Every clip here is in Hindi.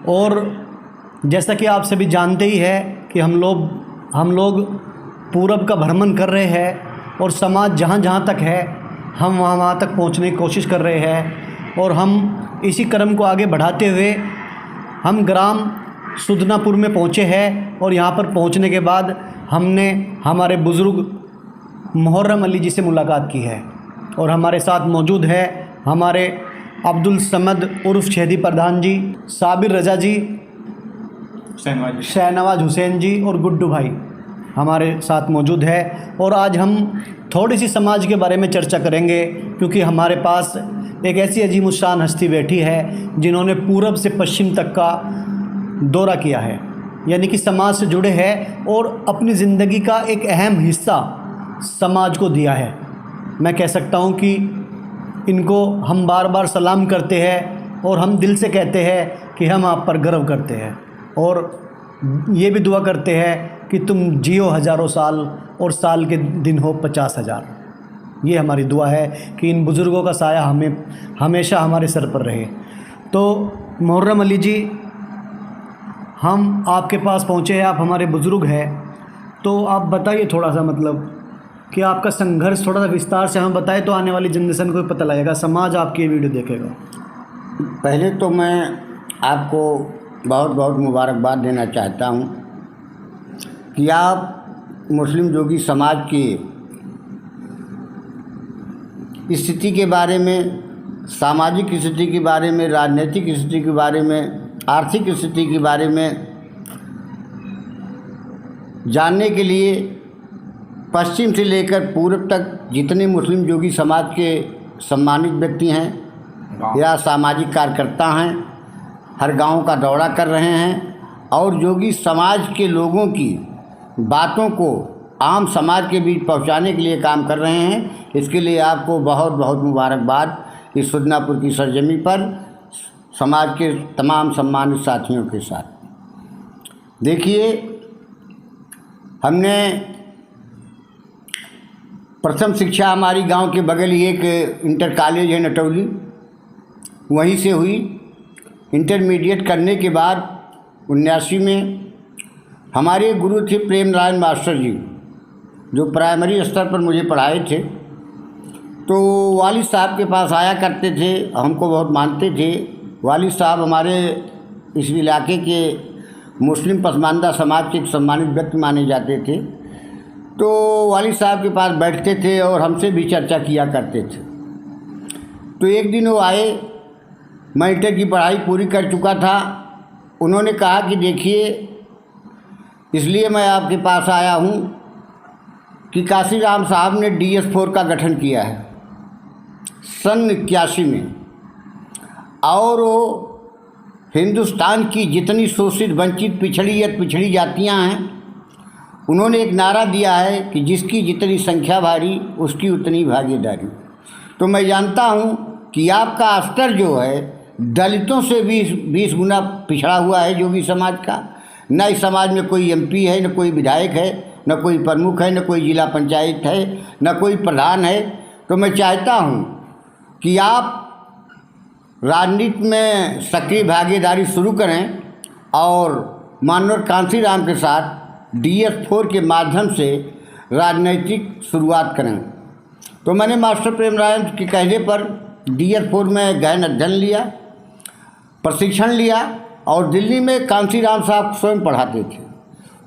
और जैसा कि आप सभी जानते ही है कि हम लोग पूरब का भ्रमण कर रहे हैं और समाज जहाँ जहाँ तक है हम वहाँ तक पहुँचने की कोशिश कर रहे हैं। और हम इसी क्रम को आगे बढ़ाते हुए हम ग्राम सुदनापुर में पहुँचे हैं और यहाँ पर पहुँचने के बाद हमने हमारे बुज़ुर्ग मुहर्रम अली जी से मुलाकात की है। और हमारे साथ मौजूद है हमारे अब्दुल समद उर्फ़ छेदी प्रधान जी, साबिर रज़ा जी, शहनवाज हुसैन जी और गुड्डू भाई हमारे साथ मौजूद है। और आज हम थोड़ी सी समाज के बारे में चर्चा करेंगे, क्योंकि हमारे पास एक ऐसी अजीमुशान हस्ती बैठी है जिन्होंने पूरब से पश्चिम तक का दौरा किया है, यानी कि समाज से जुड़े हैं और अपनी ज़िंदगी का एक अहम हिस्सा समाज को दिया है। मैं कह सकता हूँ कि इनको हम बार बार सलाम करते हैं और हम दिल से कहते हैं कि हम आप पर गर्व करते हैं और ये भी दुआ करते हैं कि तुम जियो हज़ारों साल और साल के दिन हो 50,000। ये हमारी दुआ है कि इन बुज़ुर्गों का साया हमेशा हमारे सर पर रहे। तो मुहर्रम अली जी, हम आपके पास पहुँचे हैं, आप हमारे बुज़ुर्ग हैं, तो आप बताइए थोड़ा सा मतलब कि आपका संघर्ष थोड़ा सा विस्तार से हमें बताएं तो आने वाली जनरेशन को भी पता लगेगा, समाज आपकी ये वीडियो देखेगा। पहले तो मैं आपको बहुत बहुत मुबारकबाद देना चाहता हूँ कि आप मुस्लिम जोगी समाज की स्थिति के बारे में, सामाजिक स्थिति के बारे में, राजनीतिक स्थिति के बारे में, आर्थिक स्थिति के बारे में जानने के लिए पश्चिम से लेकर पूर्व तक जितने मुस्लिम जोगी समाज के सम्मानित व्यक्ति हैं या सामाजिक कार्यकर्ता हैं, हर गांव का दौरा कर रहे हैं और जोगी समाज के लोगों की बातों को आम समाज के बीच पहुंचाने के लिए काम कर रहे हैं। इसके लिए आपको बहुत बहुत मुबारकबाद इस सुदनापुर की सरजमी पर समाज के तमाम सम्मानित साथियों के साथ। देखिए, हमने प्रथम शिक्षा हमारी गांव के बगल ही एक इंटर कॉलेज है नटौली, वहीं से हुई। इंटरमीडिएट करने के बाद 79 में हमारे गुरु थे प्रेम नारायण मास्टर जी, जो प्राइमरी स्तर पर मुझे पढ़ाए थे। तो वालिद साहब के पास आया करते थे, हमको बहुत मानते थे। वालिद साहब हमारे इस इलाके के मुस्लिम पसमानदा समाज के एक सम्मानित व्यक्ति माने जाते थे। तो वालिद साहब के पास बैठते थे और हमसे भी चर्चा किया करते थे। तो एक दिन वो आए, मैं इंटर की पढ़ाई पूरी कर चुका था। उन्होंने कहा कि देखिए, इसलिए मैं आपके पास आया हूँ कि काशीराम साहब ने DS4 का गठन किया है सन 81 में, और वो हिंदुस्तान की जितनी शोषित, वंचित, पिछड़ी जातियाँ हैं, उन्होंने एक नारा दिया है कि जिसकी जितनी संख्या भारी उसकी उतनी भागीदारी। तो मैं जानता हूँ कि आपका स्तर जो है दलितों से 20 गुना पिछड़ा हुआ है जोगी समाज का। न इस समाज में कोई MP है, न कोई विधायक है, न कोई प्रमुख है, न कोई जिला पंचायत है, न कोई प्रधान है। तो मैं चाहता हूँ कि आप राजनीति में सक्रिय भागीदारी शुरू करें और माननीय कांशीराम के साथ DS4 के माध्यम से राजनीतिक शुरुआत करें। तो मैंने मास्टर प्रेम नारायण के कहने पर DS4 में गहन अध्ययन लिया, प्रशिक्षण लिया और दिल्ली में कांशीराम साहब स्वयं पढ़ाते थे।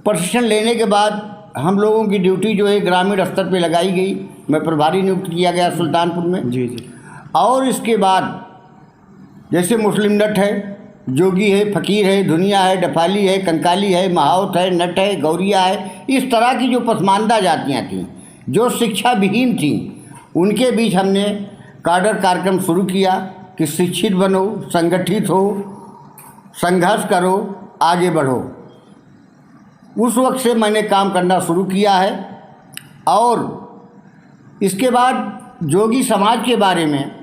प्रशिक्षण लेने के बाद हम लोगों की ड्यूटी जो है ग्रामीण स्तर पे लगाई गई। मैं प्रभारी नियुक्त किया गया सुल्तानपुर में। जी। और इसके बाद जैसे मुस्लिम नट है, जोगी है, फ़कीर है, धुनिया है, डफाली है, कंकाली है, महावत है, नट है, गौरिया है, इस तरह की जो पसमानदा जातियाँ थीं, जो शिक्षा विहीन थीं, उनके बीच हमने काडर कार्यक्रम शुरू किया कि शिक्षित बनो, संगठित हो, संघर्ष करो, आगे बढ़ो। उस वक्त से मैंने काम करना शुरू किया है। और इसके बाद जोगी समाज के बारे में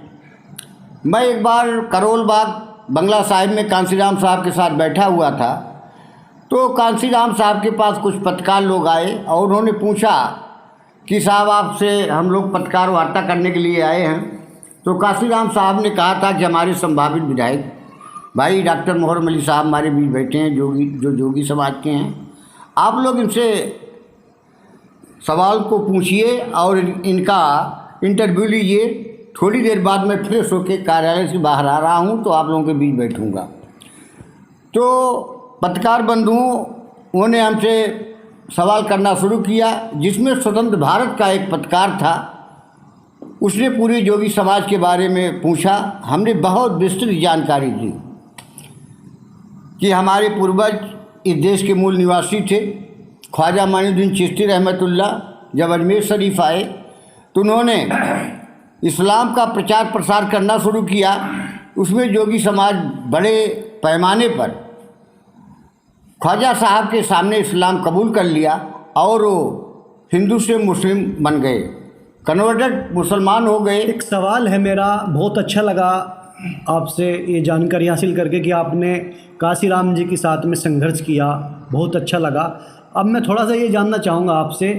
मैं एक बार करोल बाग बंगला साहिब में कांशीराम साहब के साथ बैठा हुआ था। तो कांशीराम साहब के पास कुछ पत्रकार लोग आए और उन्होंने पूछा कि साहब, आपसे हम लोग पत्रकार वार्ता करने के लिए आए हैं। तो कांशीराम साहब ने कहा था कि हमारे संभावित विधायक भाई डॉक्टर मोहर्रम अली साहब हमारे बीच बैठे हैं, जोगी समाज के हैं। आप लोग इनसे सवाल को पूछिए और इनका इंटरव्यू लीजिए। थोड़ी देर बाद मैं फ्रेश होकर कार्यालय से बाहर आ रहा हूँ, तो आप लोगों के बीच बैठूँगा। तो पत्रकार बंधुओं ने हमसे सवाल करना शुरू किया, जिसमें स्वतंत्र भारत का एक पत्रकार था, उसने पूरे जोगी समाज के बारे में पूछा। हमने बहुत विस्तृत जानकारी दी कि हमारे पूर्वज इस देश के मूल निवासी थे। ख्वाजा माइनुद्दीन चिश्ती रहमतुल्लाह जब अजमेर शरीफ आए तो उन्होंने इस्लाम का प्रचार प्रसार करना शुरू किया। उसमें जोगी समाज बड़े पैमाने पर ख्वाजा साहब के सामने इस्लाम कबूल कर लिया और वो हिंदू से मुस्लिम बन गए, कन्वर्टेड मुसलमान हो गए। एक सवाल है मेरा, बहुत अच्छा लगा आपसे ये जानकारी हासिल करके कि आपने काशीराम जी के साथ में संघर्ष किया, बहुत अच्छा लगा। अब मैं थोड़ा सा ये जानना चाहूँगा आपसे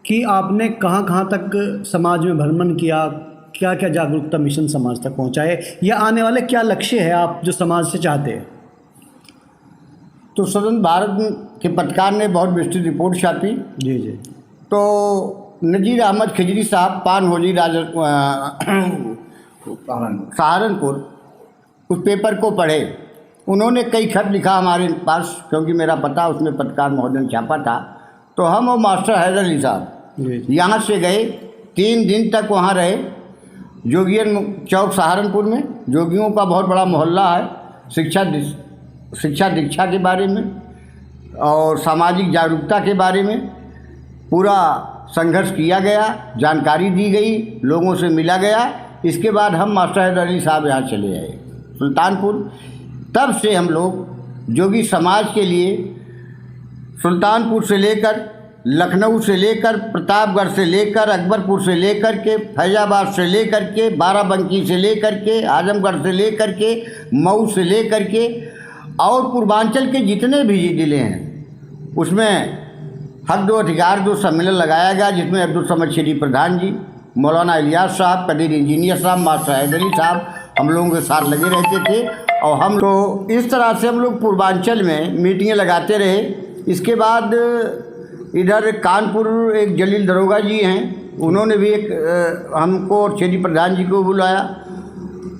कि आपने कहाँ कहाँ तक समाज में भ्रमण किया, क्या क्या जागरूकता मिशन समाज तक पहुँचाए, या आने वाले क्या लक्ष्य है आप जो समाज से चाहते हैं? तो स्वतंत्र भारत के पत्रकार ने बहुत विस्तृत रिपोर्ट छापी। जी जी। तो नज़ीर अहमद खिजरी साहब पान होली सहारनपुर उस पेपर को पढ़े। उन्होंने कई खत लिखा हमारे पास, क्योंकि मेरा पता उसमें पत्रकार महोदय ने छापा था। तो हम और मास्टर हैदर अली साहब यहाँ से गए, 3 दिन तक वहाँ रहे, जोगियन चौक सहारनपुर में। जोगियों का बहुत बड़ा मोहल्ला है। शिक्षा दीक्षा के बारे में और सामाजिक जागरूकता के बारे में पूरा संघर्ष किया गया, जानकारी दी गई, लोगों से मिला गया। इसके बाद हम मास्टर हैदर अली साहब यहाँ चले आए सुल्तानपुर। तब से हम लोग जोगी समाज के लिए सुल्तानपुर से लेकर, लखनऊ से लेकर, प्रतापगढ़ से लेकर, अकबरपुर से लेकर के, फैजाबाद से लेकर के, बाराबंकी से लेकर के, आजमगढ़ से लेकर के, मऊ से लेकर के और पूर्वांचल के जितने भी ज़िले हैं, उसमें हक दो अधिकार दो सम्मेलन लगाया गया, जिसमें अब्दुल समद शेरी प्रधान जी, मौलाना इलियास साहब, कदीर इंजीनियर साहब, मास्टर हैदर अली साहब हम लोगों के साथ लगे रहते थे। और हम तो इस तरह से हम लोग पूर्वांचल में मीटिंगें लगाते रहे। इसके बाद इधर कानपुर एक जलील दरोगा जी हैं, उन्होंने भी एक हमको और शेरी प्रधान जी को बुलाया,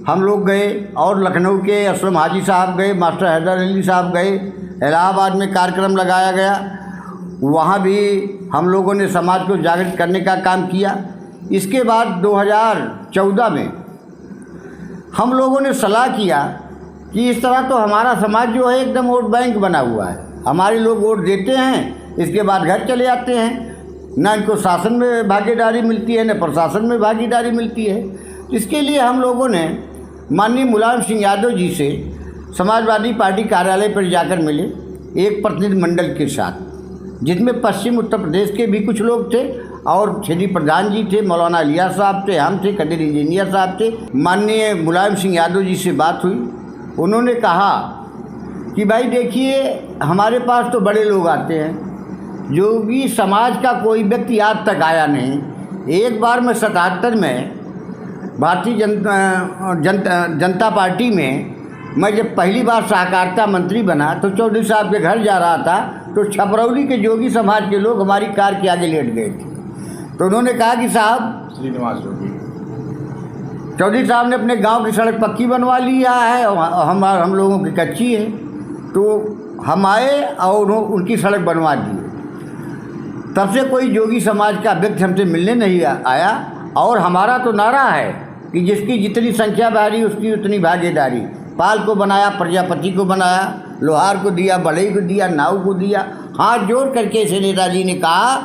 हम लोग गए। और लखनऊ के असलम हाजी साहब गए, मास्टर हैदर अली साहब गए। इलाहाबाद में कार्यक्रम लगाया गया, वहाँ भी हम लोगों ने समाज को जागृत करने का काम किया। इसके बाद 2014 में हम लोगों ने सलाह किया कि इस तरह तो हमारा समाज जो है एकदम वोट बैंक बना हुआ है। हमारे लोग वोट देते हैं, इसके बाद घर चले जाते हैं, ना इनको शासन में भागीदारी मिलती है, न प्रशासन में भागीदारी मिलती है। इसके लिए हम लोगों ने माननीय मुलायम सिंह यादव जी से समाजवादी पार्टी कार्यालय पर जाकर मिले, एक प्रतिनिधिमंडल के साथ, जिसमें पश्चिम उत्तर प्रदेश के भी कुछ लोग थे और शेरी प्रधान जी थे, मौलाना इलियास साहब थे, हम थे, कदीर इंजीनियर साहब थे। माननीय मुलायम सिंह यादव जी से बात हुई। उन्होंने कहा कि भाई देखिए, हमारे पास तो बड़े लोग आते हैं, जोगी समाज का कोई व्यक्ति आज तक आया नहीं। एक बार मैं 77 में भारतीय जनता पार्टी में मैं जब पहली बार सहकारिता मंत्री बना तो चौधरी साहब के घर जा रहा था, तो छपरौली के जोगी समाज के लोग हमारी कार के आगे लेट गए थे। तो उन्होंने कहा कि साहब, श्रीनिवास जोगी चौधरी साहब ने अपने गांव की सड़क पक्की बनवा लिया है और हम लोगों की कच्ची है। तो हम आए और उनकी सड़क बनवा दी। तब से कोई जोगी समाज का व्यक्ति हमसे मिलने नहीं आया। और हमारा तो नारा है कि जिसकी जितनी संख्या भारी उसकी उतनी भागीदारी। पाल को बनाया, प्रजापति को बनाया, लोहार को दिया, बढ़ई को दिया, नाव को दिया। हाथ जोड़ करके ऐसे नेताजी ने कहा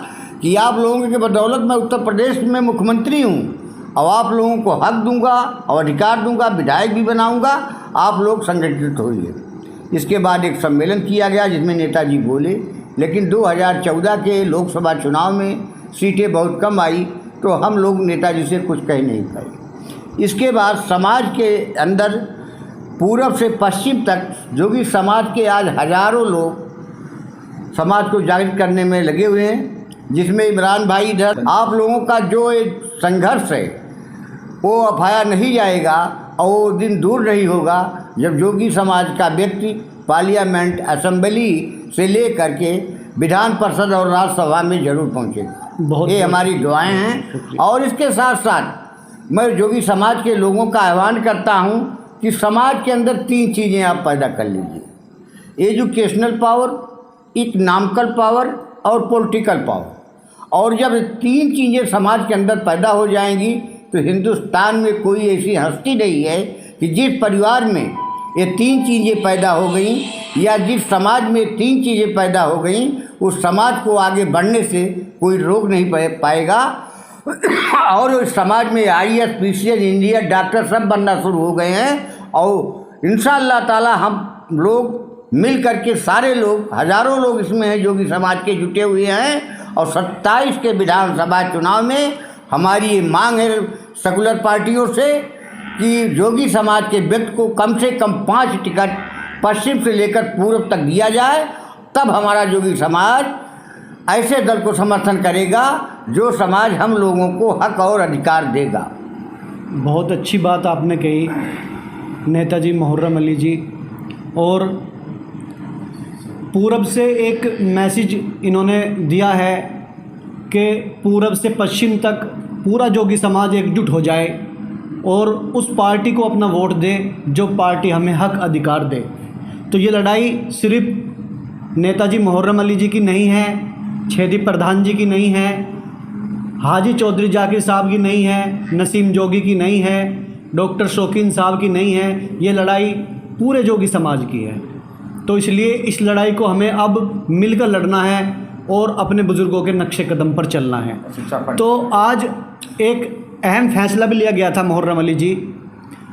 कि आप लोगों के बदौलत मैं उत्तर प्रदेश में मुख्यमंत्री हूँ और आप लोगों को हक दूंगा और अधिकार दूंगा, विधायक भी बनाऊंगा, आप लोग संगठित होइए। इसके बाद एक सम्मेलन किया गया जिसमें नेताजी बोले, लेकिन 2014 के लोकसभा चुनाव में सीटें बहुत कम आई, तो हम लोग नेताजी से कुछ कह नहीं पाए। इसके बाद समाज के अंदर पूरब से पश्चिम तक जोगी समाज के आज हजारों लोग समाज को जागृत करने में लगे हुए हैं, जिसमें इमरान भाई इधर। आप लोगों का जो एक संघर्ष है वो अफाया नहीं जाएगा। और वो दिन दूर नहीं होगा जब जोगी समाज का व्यक्ति पार्लियामेंट असेंबली से ले करके विधान परिषद और राज्यसभा में जरूर पहुँचेगा। ये हमारी दुआएं हैं। और इसके साथ साथ मैं जोगी समाज के लोगों का आह्वान करता हूँ कि समाज के अंदर 3 चीज़ें आप पैदा कर लीजिए: एजुकेशनल पावर, इकोनॉमिकल पावर और पॉलिटिकल पावर। और जब 3 चीज़ें समाज के अंदर पैदा हो जाएंगी तो हिंदुस्तान में कोई ऐसी हस्ती नहीं है कि जिस परिवार में ये 3 चीज़ें पैदा हो गई या जिस समाज में 3 चीज़ें पैदा हो गई उस समाज को आगे बढ़ने से कोई रोक नहीं पाएगा। और उस समाज में IAS, PCS, इंजीनियर, डॉक्टर सब बनना शुरू हो गए हैं। और इंशाअल्लाह ताला हम लोग मिल करके सारे लोग, हज़ारों लोग इसमें हैं जोगी समाज के जुटे हुए हैं। और 27 के विधानसभा चुनाव में हमारी ये मांग है सेकुलर पार्टियों से कि जोगी समाज के व्यक्ति को कम से कम 5 टिकट पश्चिम से लेकर पूर्व तक दिया जाए। तब हमारा जोगी समाज ऐसे दल को समर्थन करेगा जो समाज हम लोगों को हक और अधिकार देगा। बहुत अच्छी बात आपने कही नेताजी मुहर्रम अली जी। और पूरब से एक मैसेज इन्होंने दिया है कि पूरब से पश्चिम तक पूरा जोगी समाज एकजुट हो जाए और उस पार्टी को अपना वोट दे जो पार्टी हमें हक अधिकार दे। तो ये लड़ाई सिर्फ नेताजी मुहर्रम अली जी की नहीं है, छेदी प्रधान जी की नहीं है, हाजी चौधरी जाकिर साहब की नहीं है, नसीम जोगी की नहीं है, डॉक्टर शौकीन साहब की नहीं है। ये लड़ाई पूरे जोगी समाज की है। तो इसलिए इस लड़ाई को हमें अब मिलकर लड़ना है और अपने बुज़ुर्गों के नक्शे कदम पर चलना है। तो आज एक अहम फैसला भी लिया गया था मुहर्रम अली जी,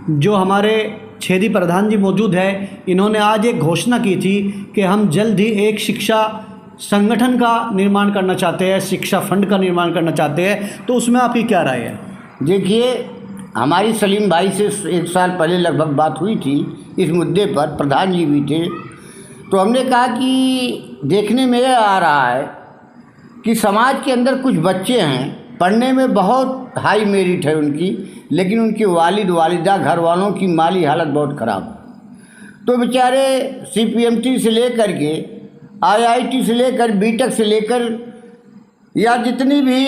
जो हमारे छेदी प्रधान जी मौजूद है, इन्होंने आज एक घोषणा की थी कि हम जल्द ही एक शिक्षा संगठन का निर्माण करना चाहते हैं, शिक्षा फंड का निर्माण करना चाहते हैं। तो उसमें आपकी क्या राय है? देखिए, हमारी सलीम भाई से 1 साल पहले लगभग बात हुई थी इस मुद्दे पर, प्रधान जी भी थे। तो हमने कहा कि देखने में यह आ रहा है कि समाज के अंदर कुछ बच्चे हैं, पढ़ने में बहुत हाई मेरिट है उनकी, लेकिन उनके वालिद वालिदा, घर वालों की माली हालत बहुत ख़राब है। तो बेचारे CPMT से लेकर के IIT से लेकर BTech से लेकर या जितनी भी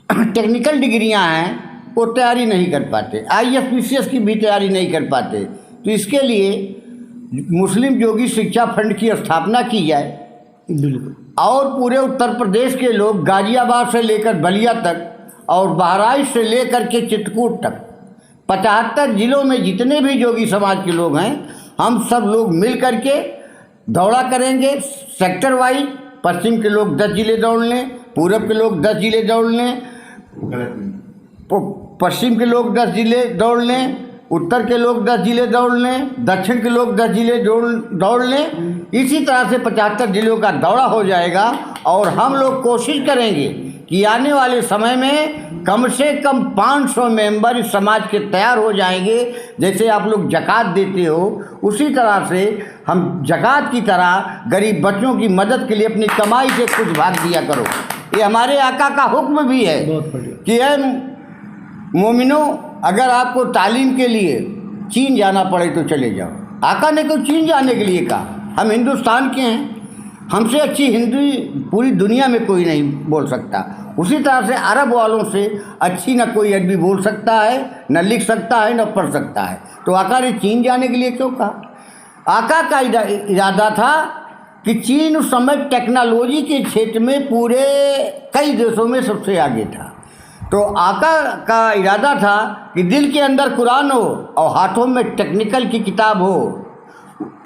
टेक्निकल डिग्रियां हैं वो तैयारी नहीं कर पाते, IAS PCS की भी तैयारी नहीं कर पाते। तो इसके लिए मुस्लिम जोगी शिक्षा फंड की स्थापना की जाए। बिल्कुल। और पूरे उत्तर प्रदेश के लोग गाजियाबाद से लेकर बलिया तक और बहराइच से लेकर के चित्रकूट तक 75 जिलों में जितने भी जोगी समाज के लोग हैं, हम सब लोग मिल करके दौड़ा करेंगे सेक्टर वाइज। पश्चिम के लोग 10 जिले दौड़ लें, पूरब के लोग 10 जिले दौड़ लें, पश्चिम के लोग 10 जिले दौड़ लें, उत्तर के लोग 10 जिले दौड़ लें, दक्षिण के लोग 10 जिले दौड़ लें। इसी तरह से 75 जिलों का दौरा हो जाएगा। और हम लोग कोशिश करेंगे कि आने वाले समय में कम से कम 500 मेंबर इस समाज के तैयार हो जाएंगे। जैसे आप लोग ज़कात देते हो, उसी तरह से हम ज़कात की तरह गरीब बच्चों की मदद के लिए अपनी कमाई से कुछ भाग दिया करो। ये हमारे आका का हुक्म भी है कि मोमिनो, अगर आपको तालीम के लिए चीन जाना पड़े तो चले जाओ। आका ने तो चीन जाने के लिए कहा, हम हिंदुस्तान के हैं, हमसे अच्छी हिंदी पूरी दुनिया में कोई नहीं बोल सकता। उसी तरह से अरब वालों से अच्छी न कोई अरबी बोल सकता है, न लिख सकता है, न पढ़ सकता है। तो आका ने चीन जाने के लिए क्यों कहा? आका का इरादा था कि चीन उस समय टेक्नोलॉजी के क्षेत्र में पूरे कई देशों में सबसे आगे था। तो आका का इरादा था कि दिल के अंदर कुरान हो और हाथों में टेक्निकल की किताब हो,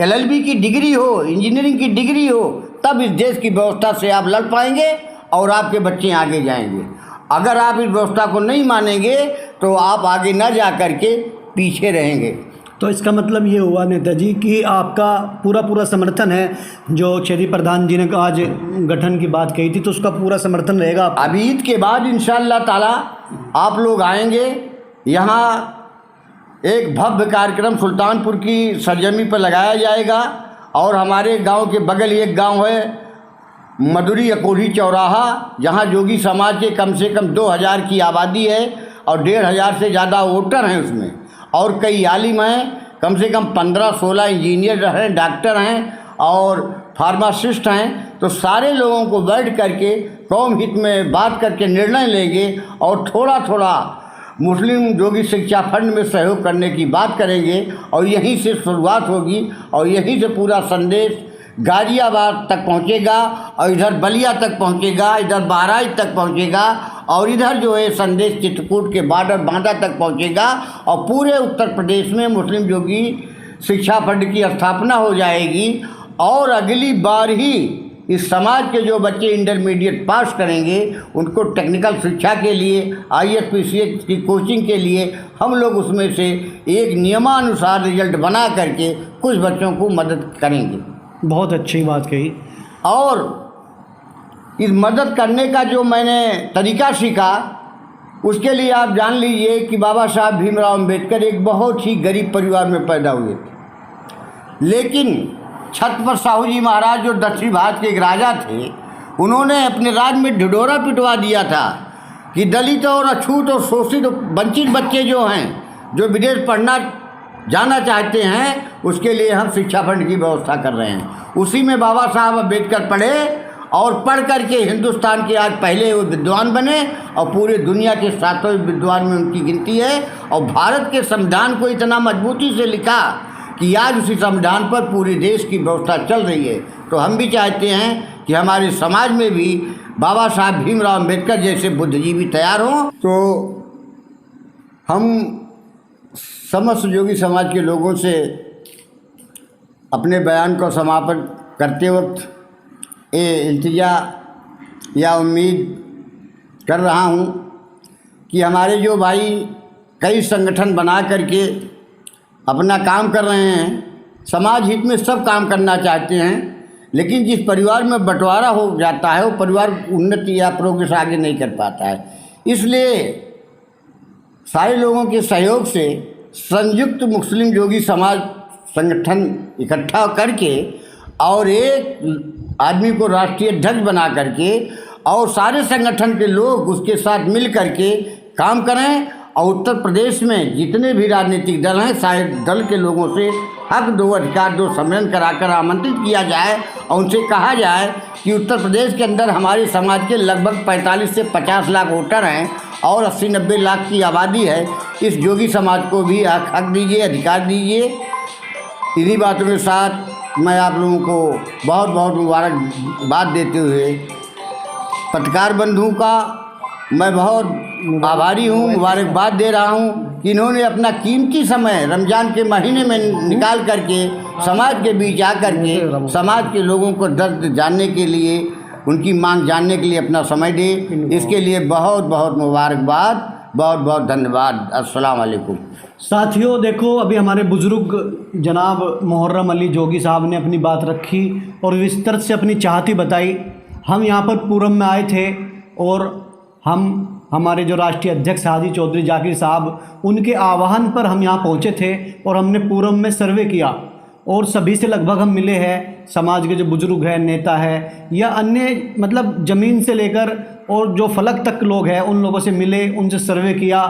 LLB की डिग्री हो, इंजीनियरिंग की डिग्री हो, तब इस देश की व्यवस्था से आप लड़ पाएंगे और आपके बच्चे आगे जाएंगे। अगर आप इस व्यवस्था को नहीं मानेंगे तो आप आगे न जा कर के पीछे रहेंगे। तो इसका मतलब ये हुआ नेताजी कि आपका पूरा समर्थन है। जो छेदी प्रधान जी ने आज गठन की बात कही थी, तो उसका पूरा समर्थन रहेगा। अभी ईद के बाद इंशाअल्लाह ताला आप लोग आएंगे। यहाँ एक भव्य कार्यक्रम सुल्तानपुर की सरजमी पर लगाया जाएगा। और हमारे गांव के बगल एक गांव है मधुरी अकोढ़ी चौराहा, जहां जोगी समाज के कम से कम 2000 की आबादी है। और 1,500 से ज़्यादा वोटर हैं उसमें, और कई आलिम हैं, कम से कम 15-16 इंजीनियर हैं, डॉक्टर हैं और फार्मासिस्ट हैं। तो सारे लोगों को बैठ करके कौम हित में बात करके निर्णय लेंगे और थोड़ा थोड़ा मुस्लिम जोगी शिक्षा फंड में सहयोग करने की बात करेंगे, और यहीं से शुरुआत होगी और यहीं से पूरा संदेश गाज़ियाबाद तक पहुंचेगा और इधर बलिया तक पहुंचेगा, इधर बहराइच तक पहुंचेगा और इधर जो है संदेश चित्रकूट के बॉर्डर बांदा तक पहुंचेगा और पूरे उत्तर प्रदेश में मुस्लिम जोगी शिक्षा फंड की स्थापना हो जाएगी। और अगली बार ही इस समाज के जो बच्चे इंटरमीडिएट पास करेंगे उनको टेक्निकल शिक्षा के लिए ISPCA की कोचिंग के लिए हम लोग उसमें से एक नियमानुसार रिजल्ट बना करके कुछ बच्चों को मदद करेंगे। बहुत अच्छी बात कही। और इस मदद करने का जो मैंने तरीका सीखा उसके लिए आप जान लीजिए कि बाबा साहब भीमराव अम्बेडकर एक बहुत ही गरीब परिवार में पैदा हुए थे, लेकिन छत्रपति साहू जी महाराज जो दक्षिण भारत के एक राजा थे, उन्होंने अपने राज में ढिढोरा पिटवा दिया था कि दलित और अछूत और शोषित वंचित बच्चे जो हैं जो विदेश पढ़ना जाना चाहते हैं उसके लिए हम शिक्षा फंड की व्यवस्था कर रहे हैं। उसी में बाबा साहब अम्बेडकर पढ़े और पढ़ करके हिंदुस्तान के आज पहले वो विद्वान बने और पूरे दुनिया के 7वें विद्वान में उनकी गिनती है। और भारत के संविधान को इतना मजबूती से लिखा कि आज उसी संविधान पर पूरे देश की व्यवस्था चल रही है। तो हम भी चाहते हैं कि हमारे समाज में भी बाबा साहब भीमराव अम्बेडकर जैसे बुद्धिजीवी तैयार हों। तो हम समस्त जोगी समाज के लोगों से अपने बयान का समापन करते वक्त ये इल्तिजा या उम्मीद कर रहा हूँ कि हमारे जो भाई कई संगठन बना करके अपना काम कर रहे हैं, समाज हित में सब काम करना चाहते हैं, लेकिन जिस परिवार में बंटवारा हो जाता है वो परिवार उन्नति या प्रोग्रेस आगे नहीं कर पाता है। इसलिए सारे लोगों के सहयोग से संयुक्त मुस्लिम जोगी समाज संगठन इकट्ठा करके और एक आदमी को राष्ट्रीय अध्यक्ष बना करके और सारे संगठन के लोग उसके साथ मिल करके काम करें और उत्तर प्रदेश में जितने भी राजनीतिक दल हैं सारे दल के लोगों से हक दो अधिकार दो सम्मेलन कराकर आमंत्रित किया जाए और उनसे कहा जाए कि उत्तर प्रदेश के अंदर हमारे समाज के लगभग 45 से 50 लाख वोटर हैं और 80-90 लाख की आबादी है। इस जोगी समाज को भी हक दीजिए, अधिकार दीजिए। इन्हीं बातों के साथ मैं आप लोगों को बहुत बहुत मुबारकबाद देते हुए पत्रकार बंधुओं का मैं बहुत आभारी हूँ, मुबारकबाद दे रहा हूँ कि इन्होंने अपना कीमती समय रमज़ान के महीने में निकाल करके समाज के बीच आ करके समाज के लोगों को दर्द जानने के लिए, उनकी मांग जानने के लिए अपना समय दे। इसके लिए बहुत बहुत मुबारकबाद, बहुत बहुत धन्यवाद। अस्सलाम वालेकुम। साथियों देखो, अभी हमारे बुज़ुर्ग जनाब मुहर्रम अली जोगी साहब ने अपनी बात रखी और विस्तार से अपनी चाहती बताई। हम यहाँ पर पूरम में आए थे और हमारे जो राष्ट्रीय अध्यक्ष हाजी चौधरी जाकिर साहब, उनके आह्वान पर हम यहाँ पहुँचे थे और हमने पूरम में सर्वे किया और सभी से लगभग हम मिले हैं। समाज के जो बुजुर्ग हैं, नेता है या अन्य मतलब ज़मीन से लेकर और जो फलक तक लोग हैं उन लोगों से मिले, उनसे सर्वे किया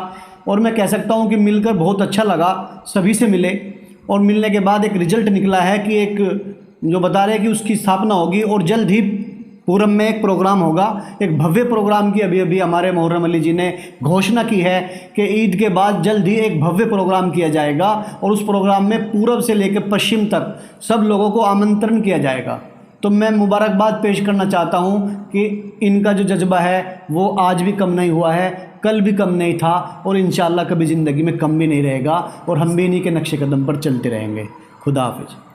और मैं कह सकता हूँ कि मिलकर बहुत अच्छा लगा। सभी से मिले और मिलने के बाद एक रिजल्ट निकला है कि एक जो बता रहे हैं कि उसकी स्थापना होगी और जल्द ही पूरम में एक प्रोग्राम होगा, एक भव्य प्रोग्राम की अभी हमारे मुहर्रम अली जी ने घोषणा की है कि ईद के बाद जल्द ही एक भव्य प्रोग्राम किया जाएगा और उस प्रोग्राम में पूरब से लेकर पश्चिम तक सब लोगों को आमंत्रण किया जाएगा। तो मैं मुबारकबाद पेश करना चाहता हूं कि इनका जो जज्बा है वो आज भी कम नहीं हुआ है, कल भी कम नहीं था और इंशाअल्लाह कभी ज़िंदगी में कम भी नहीं रहेगा और हम भी इन्हीं के नक्शे कदम पर चलते रहेंगे। खुदा हाफिज़।